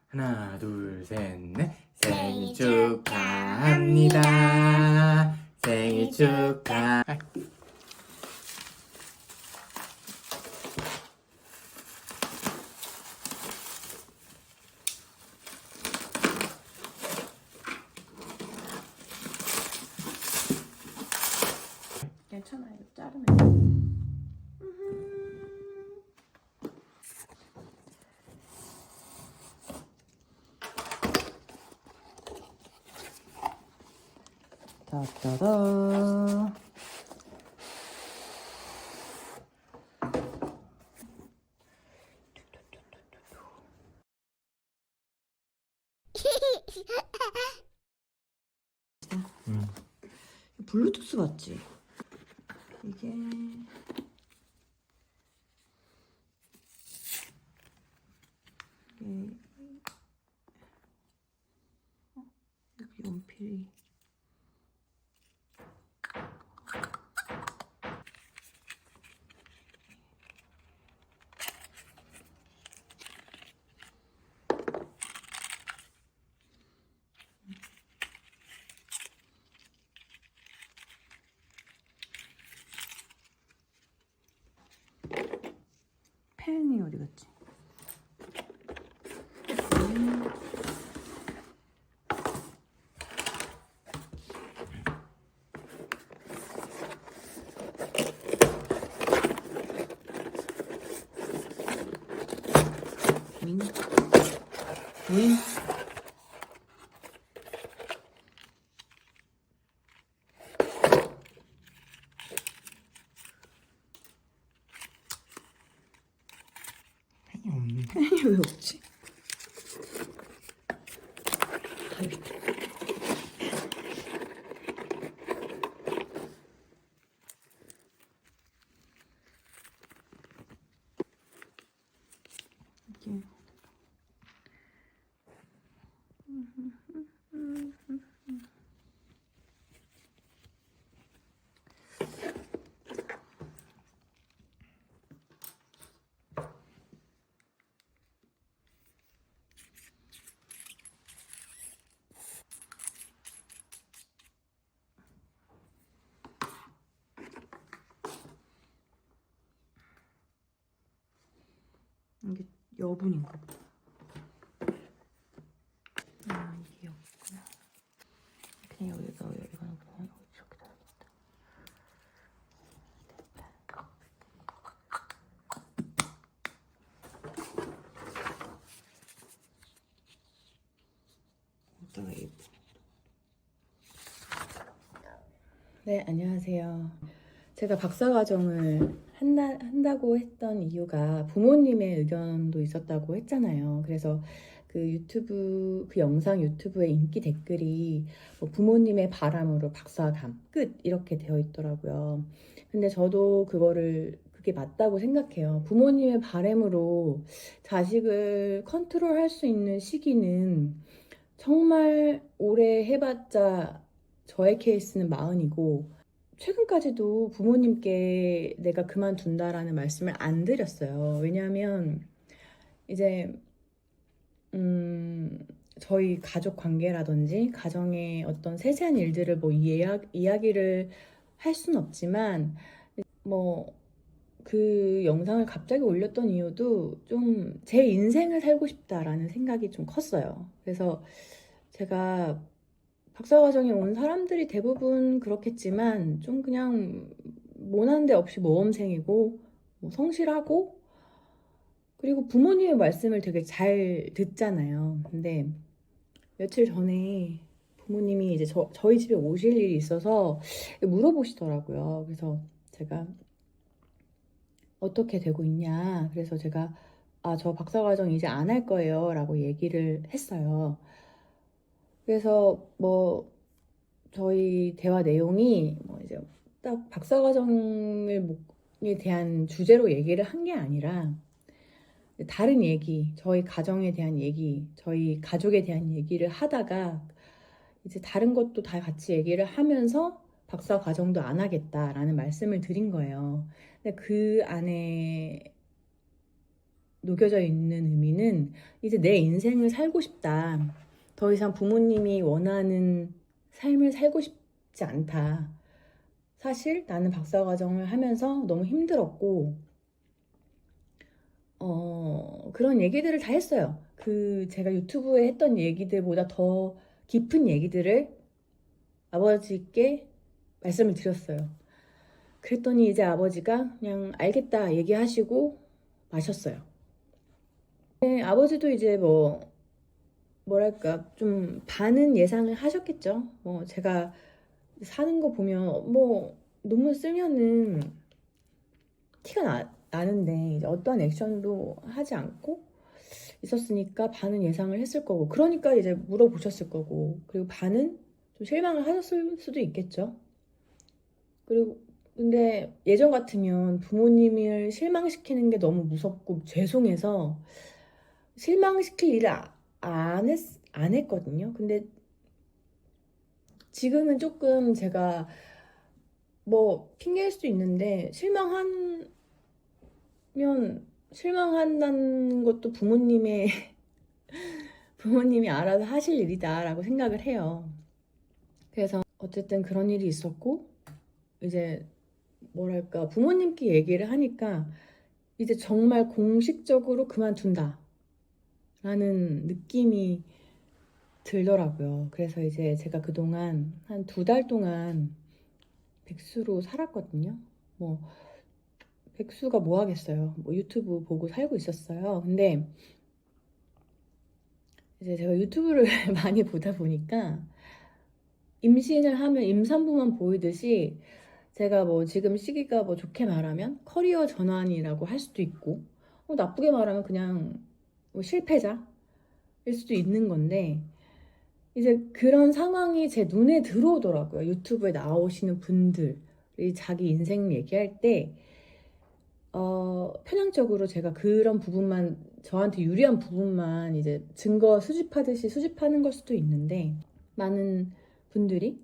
하나, 둘, 셋, 넷. 생일 축하합니다. 생일 축하. 괜찮아요. 자르면. 따따다. 블루투스 맞지? 이게 여기 연필이 펜이 어디 갔지? 윙. 윙. 펜이 없는데? 펜이 왜 없지? 이게 이게 여분인가 보다. 아, 이게 여분이구나. 그냥 여기가 이거는 그냥 이렇게 달아야겠다. 이따가 예뻐. 네, 안녕하세요. 제가 박사과정을 한다고 했던 이유가 부모님의 의견도 있었다고 했잖아요. 그래서 그 영상 유튜브의 인기 댓글이 뭐 부모님의 바람으로 박사감 끝 이렇게 되어 있더라고요. 근데 저도 그게 맞다고 생각해요. 부모님의 바람으로 자식을 컨트롤할 수 있는 시기는 정말 오래 해봤자 저의 케이스는 40이고 최근까지도 부모님께 내가 그만둔다라는 말씀을 안 드렸어요. 왜냐하면 이제 저희 가족 관계라든지 가정의 어떤 세세한 일들을 뭐 이야기를 할 순 없지만 뭐 그 영상을 갑자기 올렸던 이유도 좀 제 인생을 살고 싶다라는 생각이 좀 컸어요. 그래서 제가 박사과정에 온 사람들이 대부분 그렇겠지만 좀 그냥 모난 데 없이 모험생이고 뭐 성실하고 그리고 부모님의 말씀을 되게 잘 듣잖아요. 근데 며칠 전에 부모님이 이제 저희 집에 오실 일이 있어서 물어보시더라고요. 그래서 제가 어떻게 되고 있냐. 그래서 제가 저 박사과정 이제 안 할 거예요 라고 얘기를 했어요. 그래서 뭐 저희 대화 내용이 뭐 이제 딱 박사과정에 대한 주제로 얘기를 한 게 아니라 다른 얘기, 저희 가정에 대한 얘기, 저희 가족에 대한 얘기를 하다가 이제 다른 것도 다 같이 얘기를 하면서 박사과정도 안 하겠다라는 말씀을 드린 거예요. 근데 그 안에 녹여져 있는 의미는 이제 내 인생을 살고 싶다. 더 이상 부모님이 원하는 삶을 살고 싶지 않다. 사실 나는 박사과정을 하면서 너무 힘들었고, 그런 얘기들을 다 했어요. 제가 유튜브에 했던 얘기들보다 더 깊은 얘기들을 아버지께 말씀을 드렸어요. 그랬더니 이제 아버지가 그냥 알겠다 얘기하시고 마셨어요. 네, 아버지도 이제 뭐랄까 좀 반은 예상을 하셨겠죠. 제가 사는 거 보면 논문 쓰면은 티가 나는데 이제 어떠한 액션도 하지 않고 있었으니까 반은 예상을 했을 거고, 그러니까 이제 물어보셨을 거고, 그리고 반은 좀 실망을 하셨을 수도 있겠죠. 그리고 근데 예전 같으면 부모님을 실망시키는 게 너무 무섭고 죄송해서 실망시킬 일을 안 했거든요. 근데 지금은 조금 제가 핑계일 수도 있는데 실망한다는 것도 부모님이 알아서 하실 일이다라고 생각을 해요. 그래서 어쨌든 그런 일이 있었고, 이제 뭐랄까 부모님께 얘기를 하니까 이제 정말 공식적으로 그만둔다 라는 느낌이 들더라고요. 그래서 이제 제가 그동안 한 2달 동안 백수로 살았거든요. 백수가 뭐 하겠어요. 유튜브 보고 살고 있었어요. 근데 이제 제가 유튜브를 많이 보다 보니까 임신을 하면 임산부만 보이듯이 제가 지금 시기가 좋게 말하면 커리어 전환이라고 할 수도 있고, 나쁘게 말하면 그냥 실패자일 수도 있는 건데, 이제 그런 상황이 제 눈에 들어오더라고요. 유튜브에 나오시는 분들이 자기 인생 얘기할 때 편향적으로 제가 그런 부분만, 저한테 유리한 부분만 이제 증거 수집하듯이 수집하는 걸 수도 있는데, 많은 분들이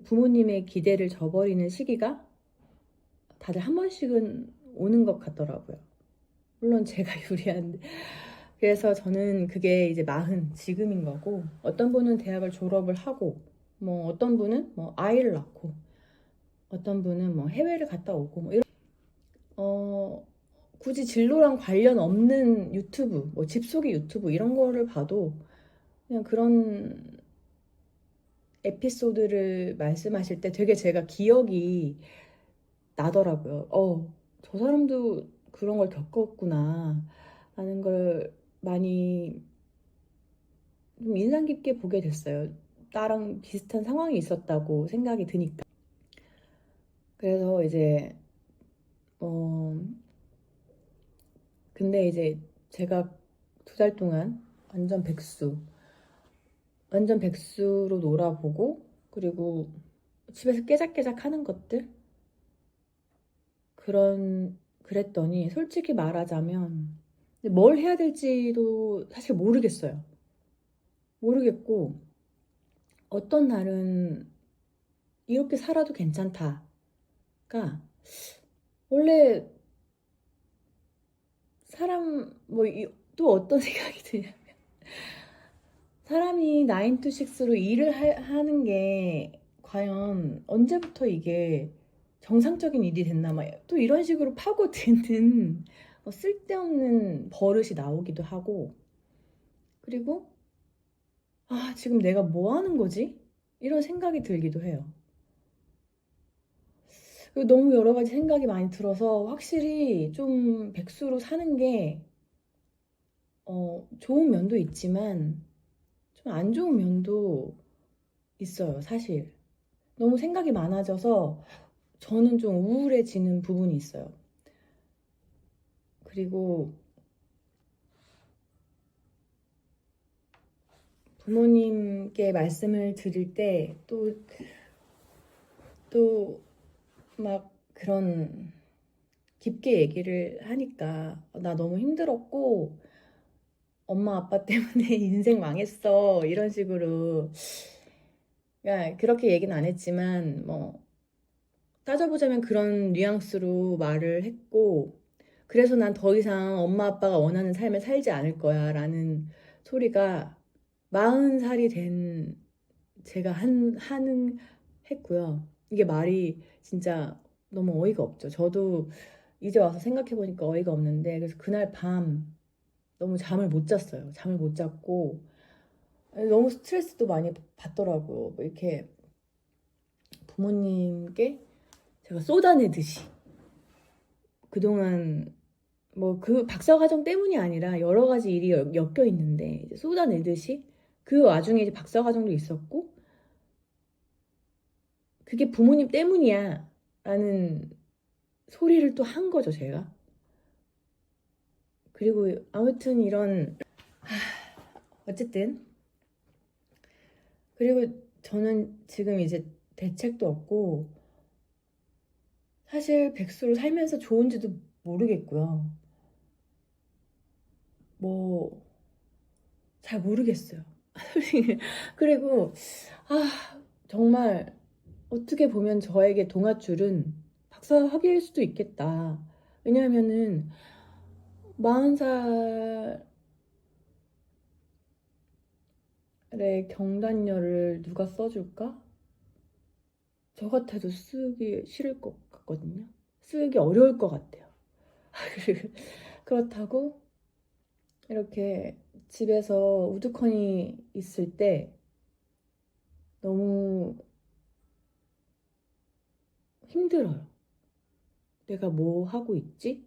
부모님의 기대를 저버리는 시기가 다들 한 번씩은 오는 것 같더라고요. 물론 제가 유리한데. 그래서 저는 그게 이제 40 지금인 거고, 어떤 분은 대학을 졸업을 하고, 어떤 분은 아이를 낳고, 어떤 분은 해외를 갔다 오고, 굳이 진로랑 관련 없는 유튜브, 집속의 유튜브 이런 거를 봐도 그냥 그런 에피소드를 말씀하실 때 되게 제가 기억이 나더라고요. 저 사람도 그런 걸 겪었구나 라는 걸 많이 좀 인상 깊게 보게 됐어요. 나랑 비슷한 상황이 있었다고 생각이 드니까. 그래서 이제 근데 이제 제가 2달 동안 완전 백수로 놀아보고, 그리고 집에서 깨작깨작 하는 것들 그랬더니 솔직히 말하자면 뭘 해야 될지도 사실 모르겠고, 어떤 날은 이렇게 살아도 괜찮다가 원래 사람 또 어떤 생각이 드냐면, 사람이 9 to 6로 일을 하는 게 과연 언제부터 이게 정상적인 일이 됐나, 또 이런 식으로 파고드는 쓸데없는 버릇이 나오기도 하고, 그리고 지금 내가 뭐 하는 거지? 이런 생각이 들기도 해요. 그리고 너무 여러 가지 생각이 많이 들어서 확실히 좀 백수로 사는 게 좋은 면도 있지만 좀 안 좋은 면도 있어요, 사실. 너무 생각이 많아져서 저는 좀 우울해지는 부분이 있어요. 그리고 부모님께 말씀을 드릴 때 또 막 그런 깊게 얘기를 하니까 나 너무 힘들었고 엄마 아빠 때문에 인생 망했어 이런 식으로, 그러니까 그렇게 얘기는 안 했지만 따져보자면 그런 뉘앙스로 말을 했고, 그래서 난 더 이상 엄마 아빠가 원하는 삶을 살지 않을 거야 라는 소리가 40살이 된 제가 했고요. 이게 말이 진짜 너무 어이가 없죠. 저도 이제 와서 생각해보니까 어이가 없는데, 그래서 그날 밤 너무 잠을 못 잤어요. 잠을 못 잤고 너무 스트레스도 많이 받더라고요. 뭐 이렇게 부모님께 제가 쏟아내듯이 그동안 뭐 그 박사과정 때문이 아니라 여러 가지 일이 엮여 있는데 이제 쏟아내듯이 그 와중에 이제 박사과정도 있었고 그게 부모님 때문이야 라는 소리를 또 한 거죠, 제가. 그리고 아무튼 이런 어쨌든 그리고 저는 지금 이제 대책도 없고 사실 백수로 살면서 좋은지도 모르겠고요. 뭐 잘 모르겠어요. 그리고 정말 어떻게 보면 저에게 동아줄은 박사 학위일 수도 있겠다. 왜냐하면은 40살의 경단녀를 누가 써줄까? 저 같아도 쓰기 싫을 것 같거든요. 쓰기 어려울 것 같아요. 그렇다고 이렇게 집에서 우두커니 있을 때 너무 힘들어요. 내가 뭐 하고 있지?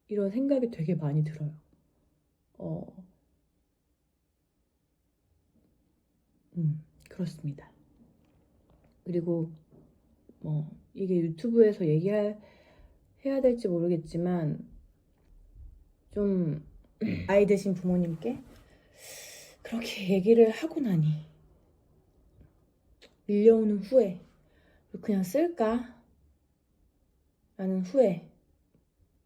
이런 생각이 되게 많이 들어요. 그렇습니다. 그리고 뭐 이게 유튜브에서 해야 될지 모르겠지만 좀 나이 드신 부모님께 그렇게 얘기를 하고 나니 밀려오는 후회, 그냥 쓸까? 라는 후회,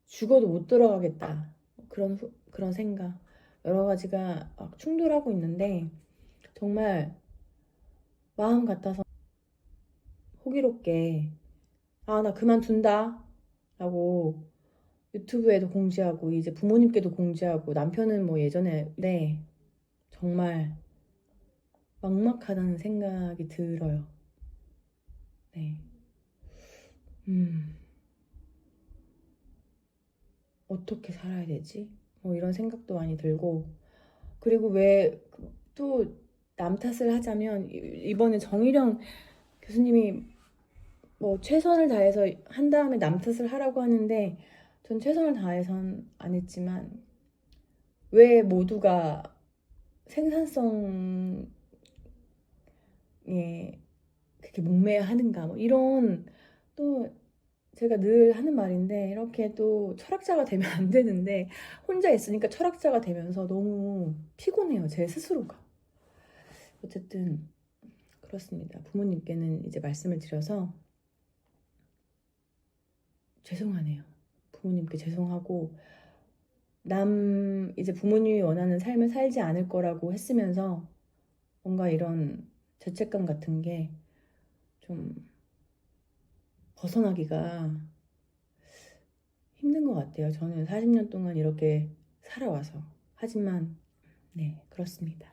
죽어도 못 들어가겠다 그런 생각, 여러 가지가 막 충돌하고 있는데 정말 마음 같아서 호기롭게 나 그만둔다 라고 유튜브에도 공지하고 이제 부모님께도 공지하고, 남편은 뭐 예전에 정말 막막하다는 생각이 들어요. 네. 어떻게 살아야 되지? 뭐 이런 생각도 많이 들고, 그리고 왜 또 남 탓을 하자면 이번에 정일영 교수님이 뭐 최선을 다해서 한 다음에 남 탓을 하라고 하는데 전 최선을 다해선 안 했지만 왜 모두가 생산성에 그렇게 목매야 하는가, 뭐 이런, 또 제가 늘 하는 말인데 이렇게 또 철학자가 되면 안 되는데 혼자 있으니까 철학자가 되면서 너무 피곤해요, 제 스스로가. 어쨌든 그렇습니다. 부모님께는 이제 말씀을 드려서 죄송하네요. 부모님께 죄송하고, 이제 부모님이 원하는 삶을 살지 않을 거라고 했으면서 뭔가 이런 죄책감 같은 게 좀 벗어나기가 힘든 것 같아요. 저는 40년 동안 이렇게 살아와서. 하지만 네, 그렇습니다.